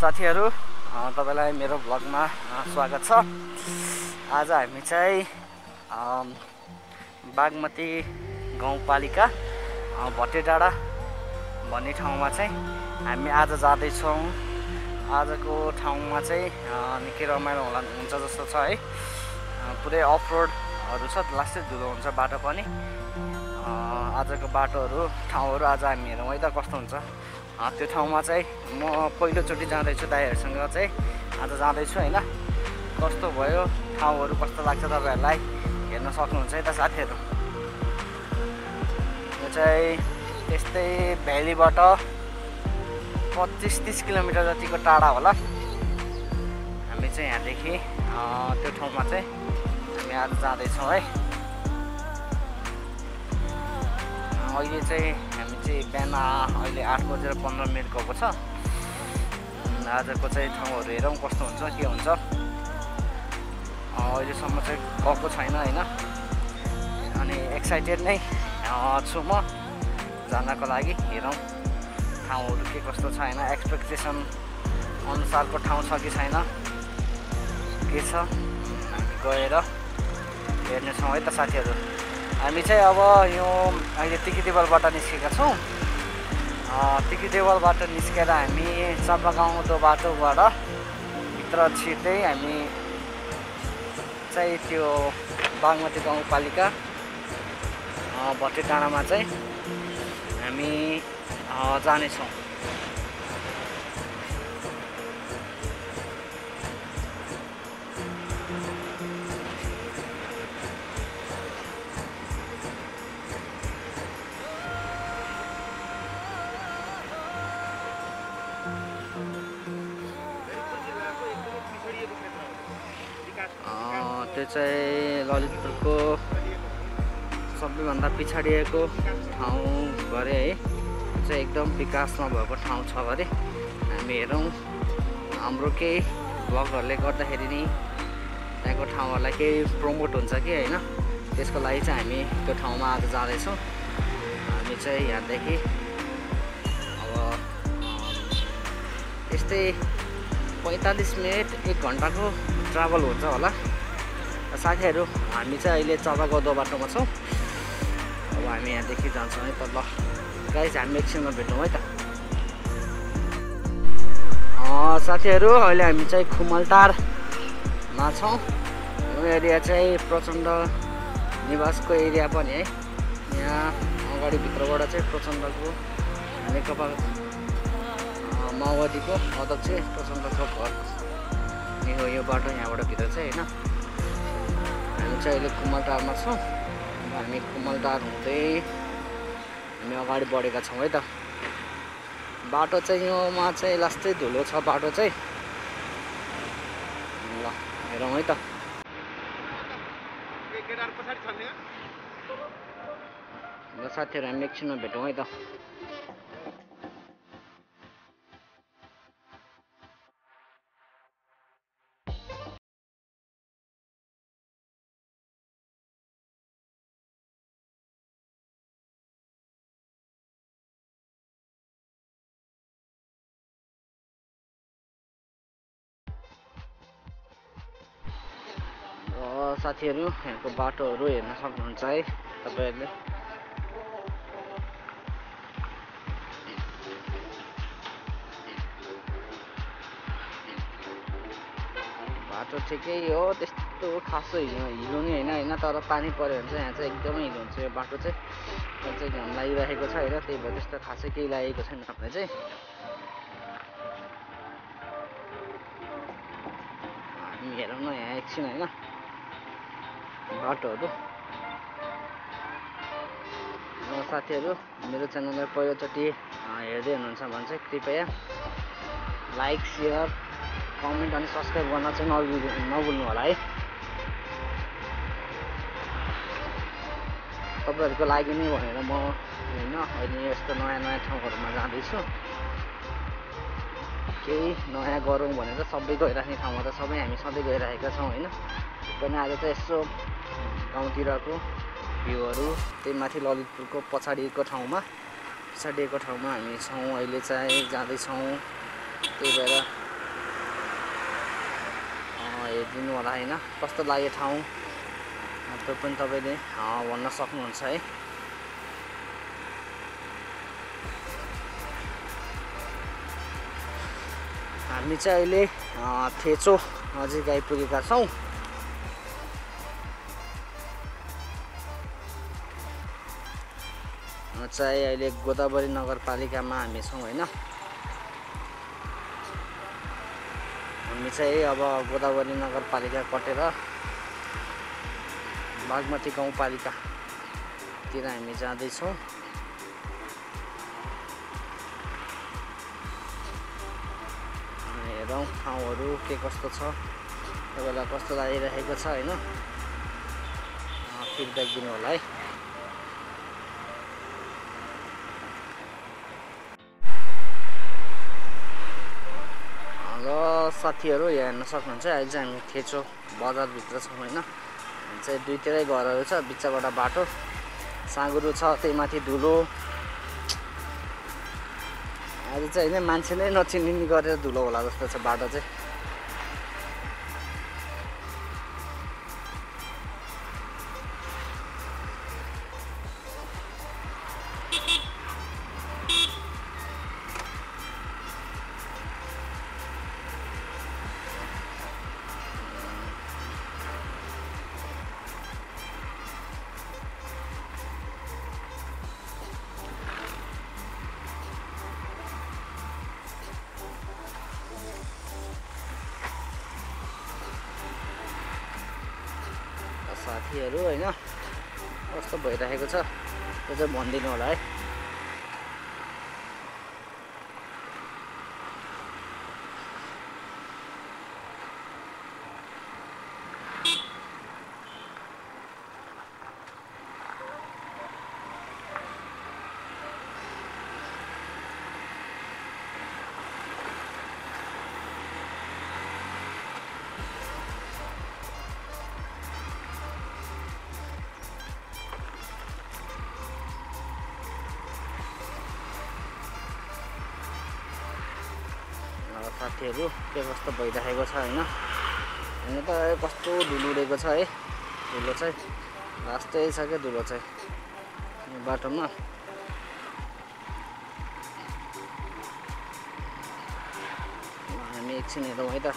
साथीहरु तपाईलाई मेरो भ्लगमा स्वागत छ। आज हामी चाहिँ बागमती गाउँपालिका भट्टे डाँडा भन्ने ठाउँमा चाहिँ हामी आज जाँदै छौं। आजको ठाउँमा चाहिँ निकै रमाइलो हुन्छ जस्तो छ है। पुरै अफरोडहरु छ, लास्टै धुलो हुन्छ बाटो पनि। आजको बाटोहरु ठाउँहरु आज हामी हेरौँ है त कस्तो हुन्छ। त्यो ठाउँमा चाहिँ म पहिलोचोटि जाँदैछु दाइहरुसँग चाहिँ आज जाँदैछु हैन। कस्तो भयो ठाउँहरु कस्तो लाग्छ तपाईहरुलाई हेर्न सक्नुहुन्छ है त साथीहरु। यो चाहिँ त्यस्तै भ्यालीबाट 25-30 किलोमिटर जतिको टाढा होला। हामी चाहिँ यहाँदेखि त्यो ठाउँमा चाहिँ हामी आज जाँदैछौँ है। अहिले चाहिँ हामी चाहिँ बिहान अहिले 8:15 गएको छ। आजको चाहिँ ठाउँहरु हेरौँ कस्तो हुन्छ के हुन्छ। अहिलेसम्म चाहिँ गएको छैन हैन, अनि एक्साइटेड नै छु म जानको लागि। हेरौँ ठाउँहरु के कस्तो छ हैन, एक्सपेक्टेसन अनुसारको ठाउँ छ कि छैन के छ, हामी गएर हेर्नेछौँ है त साथीहरु। हामी चाहिँ अब यो अहिले टिकीदेवलबाट निस्केका छौँ। टिकीदेवलबाट निस्केर हामी चापागाउँको बाटोबाट भित्र छिर्दै हामी चाहिँ त्यो बागमती गाउँपालिका भट्टे डाँडामा चाहिँ हामी जानेछौँ। त्यो चाहिँ ललितपुरको सबैभन्दा पिछाडिएको ठाउँ गरे है। त्यो चाहिँ एकदम विकास नभएको ठाउँ छ गरे। हामी हेरौँ हाम्रो केही ब्लगहरूले गर्दाखेरि नि त्यहाँको ठाउँहरूलाई केही प्रमोट हुन्छ कि हैन, त्यसको लागि चाहिँ हामी त्यो ठाउँमा आज जाँदैछौँ। हामी चाहिँ यहाँदेखि अब यस्तै 45 मिनट 1 घन्टाको ट्राभल हुन्छ होला। साथीहरु हामी चाहिँ अहिले चापागाउँ बाटोमा छौँ। अब हामी यहाँदेखि जान्छौँ है त। ल गाइस हामी एकछिनमा भेटौँ है त। साथीहरु अहिले हामी चाहिँ खुमलटारमा छौँ। यो एरिया चाहिँ प्रचण्ड निवासको एरिया पनि है। यहाँ अगाडि भित्रबाट चाहिँ प्रचण्डको नेकपा माओवादीको अध्यक्ष प्रचण्डको घर नि हो यो बाटो। यहाँबाट भित्र चाहिँ हैन। हामी चाहिँ अहिले खुमलटारमा छौँ। हामी खुमलटार हुँदै हामी अगाडि बढेका छौँ है त। बाटो चाहिँ योमा चाहिँ लास्टै धुलो छ बाटो चाहिँ। ल हेरौँ है त। ल साथीहरु हामी एकछिनमा भेटौँ है त। साथीहरु यहाँको बाटोहरु हेर्न सक्नुहुन्छ है तपाईहरुले। बाटो ठिकै हो, त्यस्तो खासो हिलो नि हैन। तर पानी पर्यो भने चाहिँ यहाँ चाहिँ एकदमै हिलो हुन्छ यो बाटो चाहिँ। यहाँ चाहिँ घाम लागिरहेको छ हैन, त्यही भएर त्यस्तो खासै केही लागेको छैन हामीलाई चाहिँ। हामी हेरौँ न यहाँ एकछिन हैन बाटोहरु। साथीहरु मेरो च्यानललाई पहिलोचोटि हेर्दै हुनुहुन्छ भने चाहिँ कृपया लाइक, शेयर, कमेन्ट अनि सब्स्क्राइब गर्न चाहिँ नभुल्नु होला है। तपाईहरुको लागि नै भनेर म हैन अहिले यस्तो नयाँ ठाउँहरुमा जाँदैछु। केही नयाँ गरौँ भनेर सबै गइराख्ने ठाउँमा त सबै हामी सधैँ गइरहेका छौँ हैन। पनि आज चाहिँ यसो गाउँतिरको भ्यूहरु त्यही माथि ललितपुरको पछाडिको ठाउँमा हामी छौँ। अहिले चाहिँ जाँदैछौँ। त्यही भएर हेरिदिनु होला हैन कस्तो लाग्यो ठाउँ त्यो पनि तपाईले भन्न सक्नुहुन्छ है। हामी चाहिँ अहिले थेचो नजिक आइपुगेका छौँ। चाहिँ अहिले गोदावरी नगरपालिकामा हामी छौँ हैन। हामी चाहिँ अब गोदावरी नगरपालिका कटेर बागमती गाउँपालिकातिर हामी जाँदैछौँ। हेरौँ ठाउँहरू के कस्तो छ, तपाईँलाई कस्तो लागिरहेको छ हैन, फिडब्याक दिनु होला है। हेलो साथीहरू, यहाँ हेर्न सक्नुहुन्छ अहिले चाहिँ हामी थेचो बजारभित्र छौँ हैन। चाहिँ दुईतिरै घरहरू छ, बिचबाट बाटो, साँगुरो छ, त्यही माथि धुलो। आज चाहिँ हैन मान्छे नै नचिनिने गरेर धुलो होला जस्तो छ बाटो चाहिँ। साथीहरू हैन कस्तो भइरहेको छ त्यो चाहिँ भनिदिनु होला है। साथीहरू के कस्तो भइरहेको छ हैन। हैन त कस्तो धुलो उडेको छ है। धुलो चाहिँ रास्तै छ के धुलो चाहिँ बाटोमा। हामी एकछिन हेरौँ है त।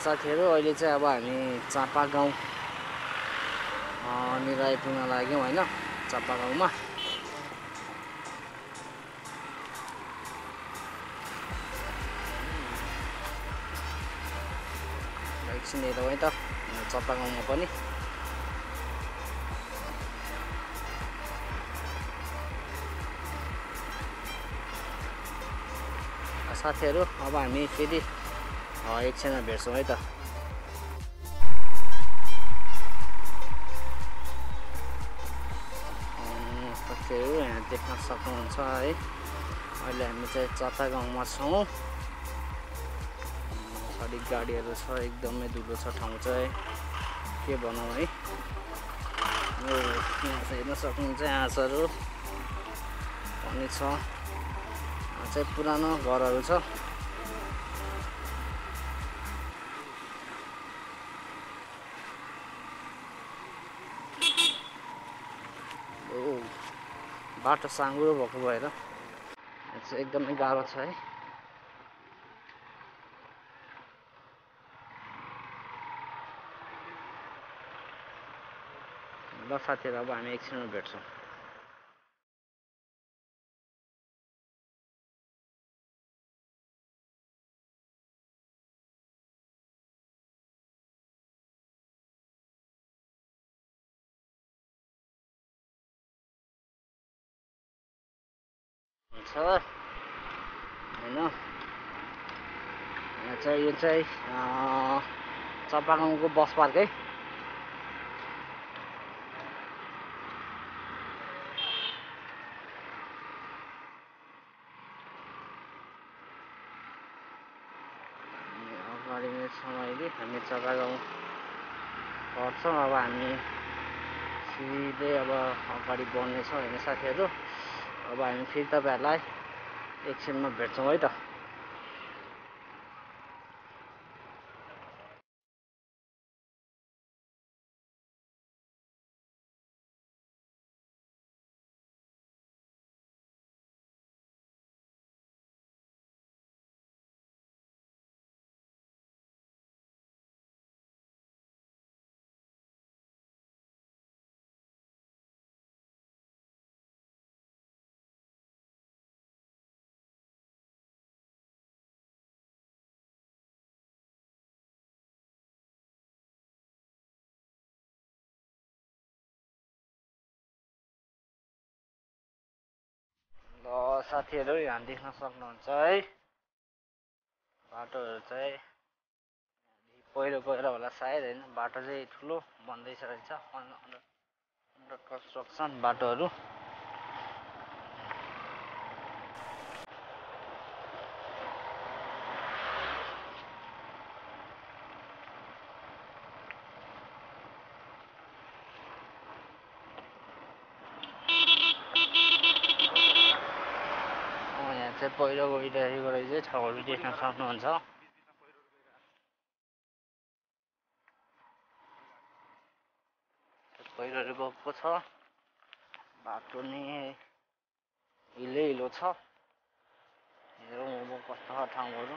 साथीहरू अहिले चाहिँ अब हामी चापा गाउँ निर आइपुग्न लाग्यौँ हैन। चापा गाउँमा एकछिन हेरौँ है त चापा गाउँमा पनि। साथीहरू अब हामी फेरि एकछिनमा भेट्छौँ है त। साथीहरू यहाँ देख्न सक्नुहुन्छ है अहिले हामी चाहिँ चापा गाउँमा छौँ। अगाडि गाडीहरू छ, एकदमै धुलो छ ठाउँ चाहिँ के भनौँ है। यहाँ चाहिँ हेर्न सक्नुहुन्छ हाँसहरू पनि छ। चाहिँ पुरानो घरहरू छ। बाटो साँगुरो भएको भएर चाहिँ एकदमै गाह्रो छ है। ल साथीहरू अब हामी एकछिनमा भेट्छौँ। छ हैन। यो चाहिँ चापा गाउँको बस पार्क है। गाडीमै छौँ अहिले हामी जग्गा गाउँ पर्छौँ। अब हामी सिधै अब अगाडि बढ्नेछौँ होइन साथीहरू। अब हामी फेरि तपाईँहरूलाई एकछिनमा भेट्छौँ है त। ल साथीहरू यहाँ देख्न सक्नुहुन्छ है, बाटोहरू चाहिँ पहिरो गएर होला सायद होइन। बाटो चाहिँ ठुलो बन्दैछ रहेछ, अन्डर कन्स्ट्रक्सन बाटोहरू। यहाँ चाहिँ पहिरो गइरहेको रहेछ, ठाउँहरू देख्न सक्नुहुन्छ। पहिरोहरू गएको छ, बाटो नि हिलो छ। हेरौँ अब कस्तो छ ठाउँहरू।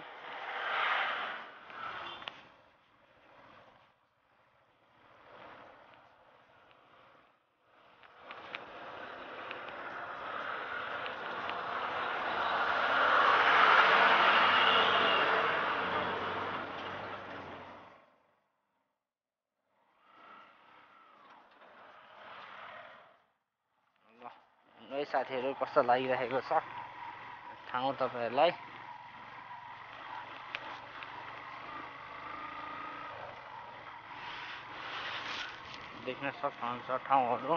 है साथीहरू कस्तो लागिरहेको छ ठाउँ तपाईँहरूलाई। देख्न सक्नुहुन्छ ठाउँहरू।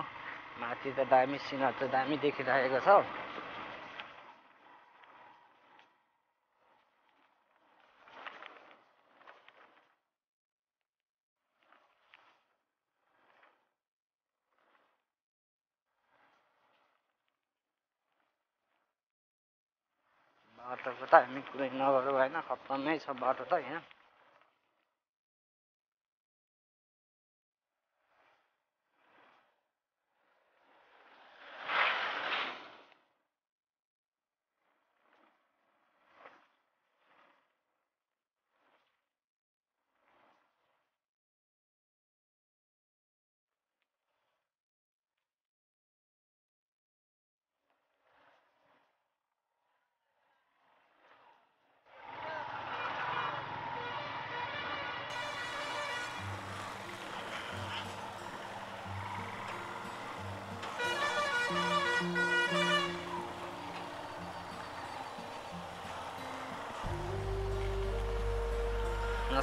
माथि त दामी सिनहरू त दामी देखिरहेको छ। बाटोको त हामी कुरै नगरौँ होइन, खत्तमै छ बाटो त यहाँ।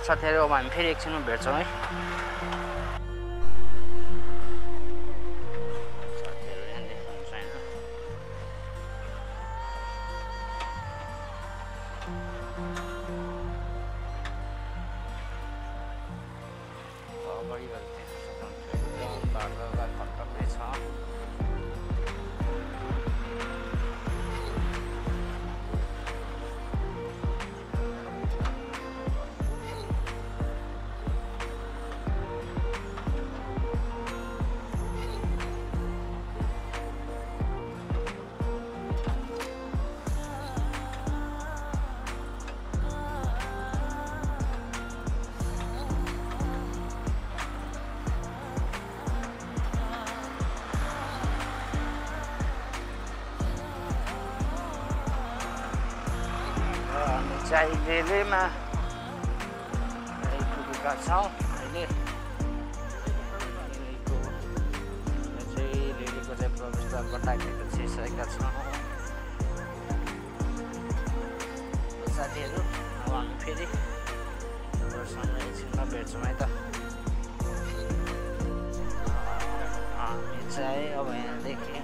साथीहरू अब हामी फेरि एकछिनमा भेट्छौँ है। साथीहरू यहाँ देख्नुहुन्छ होइन, अगाडि गएर देख्न सक्नुहुन्छ एकदम बाटो खत्तमै छ। चाहिँ रेलवेमा आइपुगेका छौँ अहिले। रेलीको चाहिँ प्रवेशद्वारबाट आइपुगेको छिसकेका छौँ साथीहरू। अब हामी फेरि तपाईँहरूसँग एकछिनमा भेट्छौँ है त। हामी चाहिँ अब यहाँदेखि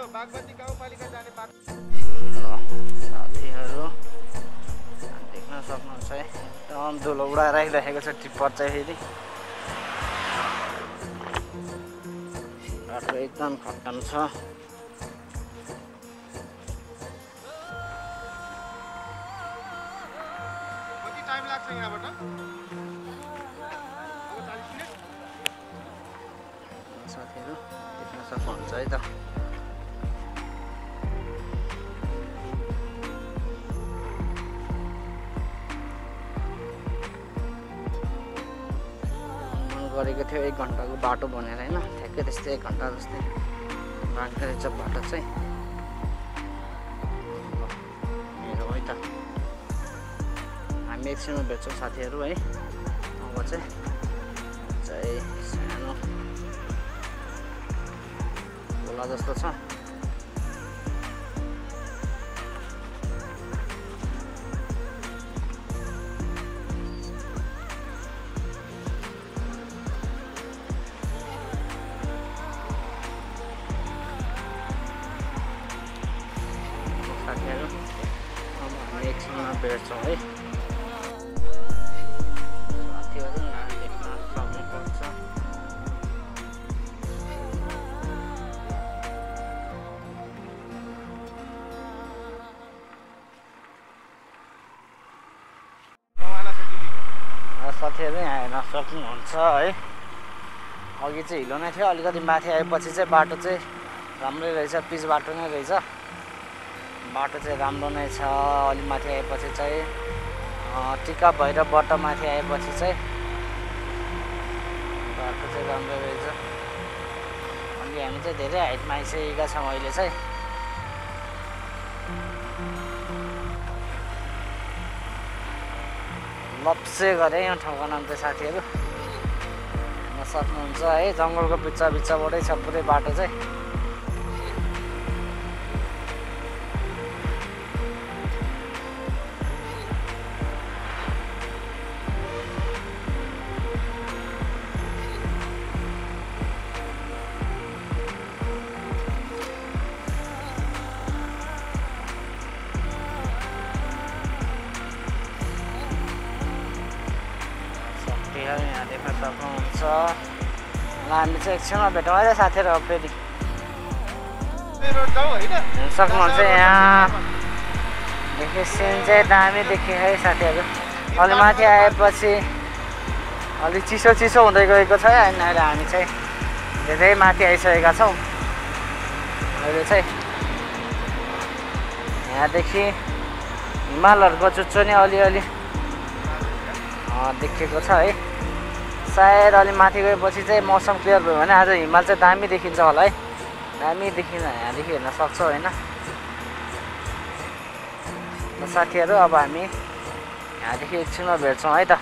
बागमती गाउँपालिका जाने बाटो साथीहरू धुलो उडाएर राखिराखेको छ टिप्पर चाहिँ फेरि बाटो एकदम खट्टन छ कति टाइम लाग्छ यहाँबाट साथीहरू देख्न सक्नुहुन्छ है त गरेको थियो 1 घण्टाको बाटो भनेर हैन ठ्याक्कै त्यस्तै 1 घण्टा जस्तै बाँकी रहेछ बाटो चाहिँ मेरो है त हामी एकछिनमा भेट्छौँ साथीहरू है अब चाहिँ सानो खोला जस्तो छ साथीहरू अब हामी एकछिनमा भेट्छौँ है साथीहरू यहाँ देख्न सक्नुहुन्छ साथीहरू यहाँ हेर्न सक्नुहुन्छ है अघि चाहिँ हिलो नै थियो अलिकति माथि आएपछि चाहिँ बाटो चाहिँ राम्रै रहेछ पिच बाटो नै रहेछ बाटो चाहिँ राम्रो नै छ अलि माथि आएपछि चाहिँ टिका भएर बट्टा माथि आएपछि चाहिँ बाटो चाहिँ राम्रो रहेछ अनि हामी चाहिँ धेरै हाइटमा आइसकेका छौँ अहिले चाहिँ लप्से गरे यो ठाउँको नाम चाहिँ साथीहरू हेर्न सक्नुहुन्छ है जङ्गलको बिचबाटै छ पुरै बाटो चाहिँ यहाँ देख्न सक्नुहुन्छ हामी चाहिँ एकछिनमा भेटौँ है साथीहरू अब फेरि हेर्न सक्नुहुन्छ यहाँदेखि सिन चाहिँ दामी देखेँ है साथीहरू अलि माथि आएपछि अलिक चिसो हुँदै गएको छ होइन अहिले हामी चाहिँ धेरै माथि आइसकेका छौँ अहिले चाहिँ यहाँदेखि हिमालहरूको चुच्चो नै अलिअलि देखेको छ है सायद अलि माथि गएपछि चाहिँ मौसम क्लियर भयो भने आज हिमाल चाहिँ दामी देखिन्छ होला है दामी देखिन्छ यहाँदेखि हेर्न सक्छौँ होइन साथीहरू अब हामी यहाँदेखि एकछिनमा भेट्छौँ है त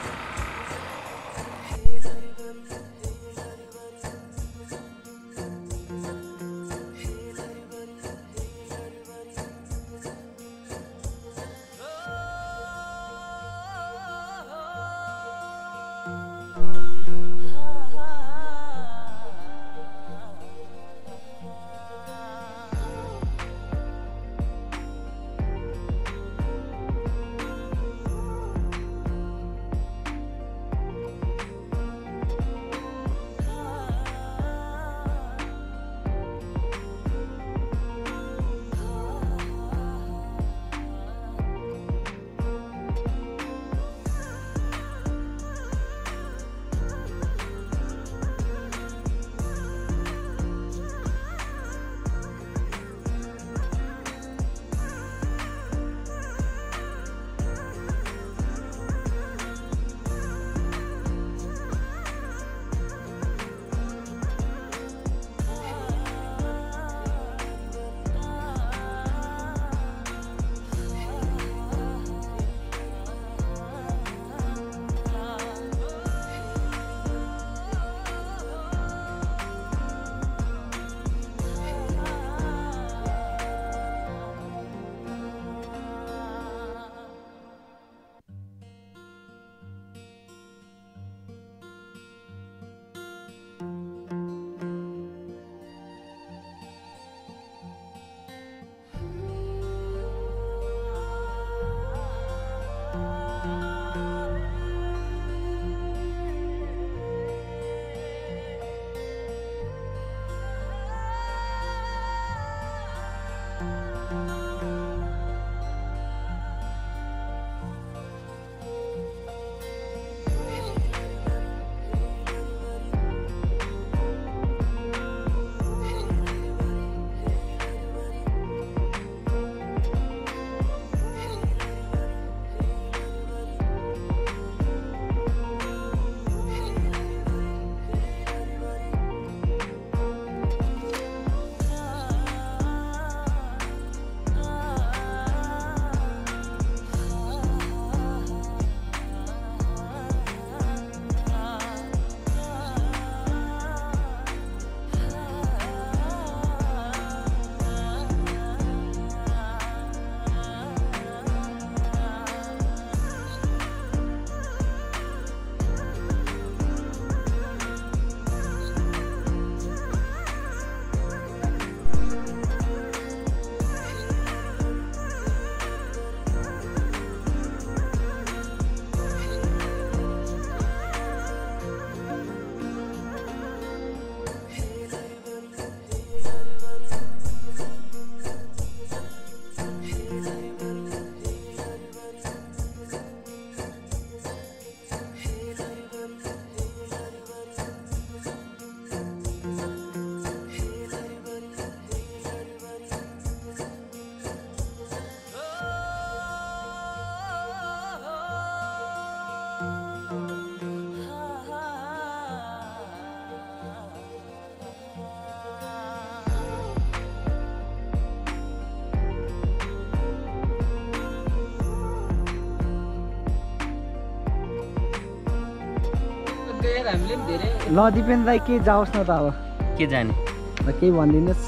ल दिपेन दाइ के जाओस् न त अब के जाने ल केही भनिदिनुहोस्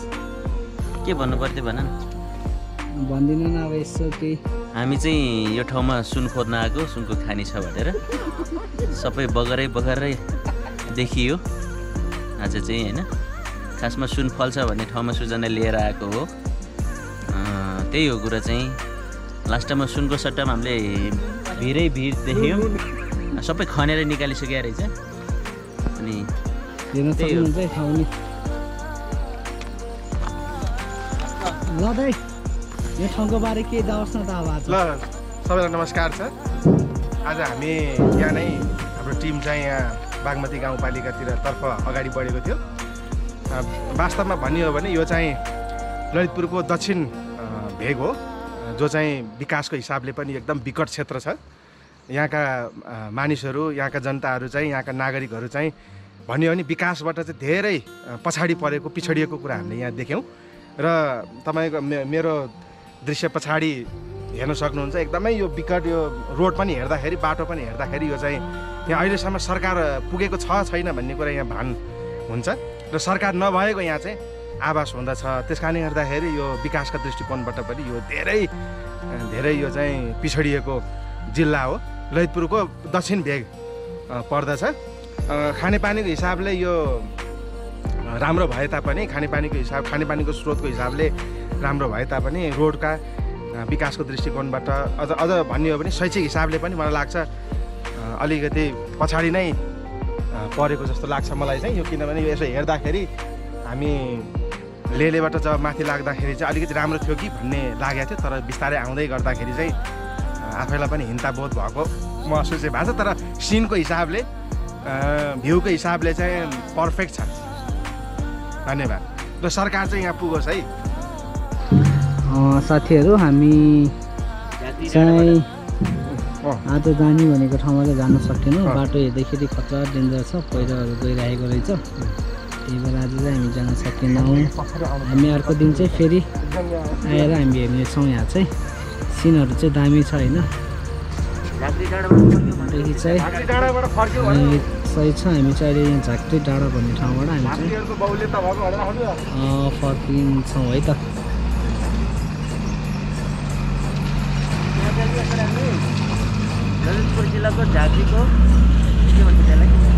के भन्नु पर्थ्यो भन न भनिदिनु न अब यसो केही हामी चाहिँ यो ठाउँमा सुन खोज्न आएको सुनको खानी छ भनेर सबै बगरै देखियो आज चाहिँ होइन खासमा सुन फल्छ भन्ने ठाउँमा सुजना लिएर आएको हो त्यही हो कुरा चाहिँ लास्टमा सुनको सट्टामा हामीले भिड देख्यौँ सबै खनेर निकालिसक्यो रहेछ अनि हेर्न सक्नुहुन्छ है ठाउँ नि ल दाइ यो ठाउँको बारे के जाओस् न त अब आज ल सबैलाई नमस्कार छ आज हामी यहाँ नै हाम्रो टिम चाहिँ यहाँ बागमती गाउँपालिकातिर तर्फ अगाडि बढेको थियो वास्तवमा भन्ने हो भने यो चाहिँ ललितपुरको दक्षिण भेग हो जो चाहिँ विकासको हिसाबले पनि एकदम विकट क्षेत्र छ यहाँका मानिसहरू यहाँका जनताहरू चाहिँ यहाँका नागरिकहरू चाहिँ भन्यो भने विकासबाट चाहिँ धेरै पछाडि परेको पिछडिएको कुरा हामीले यहाँ देख्यौँ र तपाईँको मेरो दृश्य पछाडि हेर्न सक्नुहुन्छ एकदमै यो विकट यो रोड पनि हेर्दाखेरि बाटो पनि हेर्दाखेरि यो चाहिँ यहाँ अहिलेसम्म सरकार पुगेको छ छैन भन्ने कुरा यहाँ भान हुन्छ र सरकार नभएको यहाँ चाहिँ आवास हुँदछ त्यस कारणले गर्दाखेरि यो विकासका दृष्टिकोणबाट पनि यो धेरै यो चाहिँ पिछडिएको जिल्ला हो ललितपुरको दक्षिण भेग पर्दछ खानेपानीको हिसाबले यो राम्रो भए तापनि खानेपानीको स्रोतको हिसाबले राम्रो भए तापनि रोडका विकासको दृष्टिकोणबाट अझ भन्ने हो भने शैक्षिक हिसाबले पनि मलाई लाग्छ अलिकति पछाडि नै परेको जस्तो लाग्छ मलाई चाहिँ यो किनभने यो यसो हेर्दाखेरि हामी लेलेबाट जब माथि लाग्दाखेरि चाहिँ अलिकति राम्रो थियो कि भन्ने लागेको थियो तर बिस्तारै आउँदै गर्दाखेरि चाहिँ आफैलाई पनि हिन्ताबोध भएको महसुस चाहिँ भएको छ तर सिनको हिसाबले भ्यूको हिसाबले चाहिँ पर्फेक्ट छ धन्यवाद र सरकार चाहिँ यहाँ पुगोस् है साथीहरू हामी चाहिँ आज जाने भनेको ठाउँमा चाहिँ जान सकेनौँ बाटो हेर्दाखेरि खतरा डेन्जर छ पहिरोहरू गइरहेको रहेछ त्यही भएर आज चाहिँ हामी जान सकेनौँ हामी अर्को दिन चाहिँ फेरि आएर हामी हेर्नेछौँ यहाँ चाहिँ सिनहरू चाहिँ दामी छ होइन देखि चाहिँ सही छ हामी चाहिँ अहिले यहाँ झाँक्री डाँडा भन्ने ठाउँबाट हामी चाहिँ फर्किन्छौँ है त ललितपुर जिल्लाको झाँक्रीको के भन्छ त्यसलाई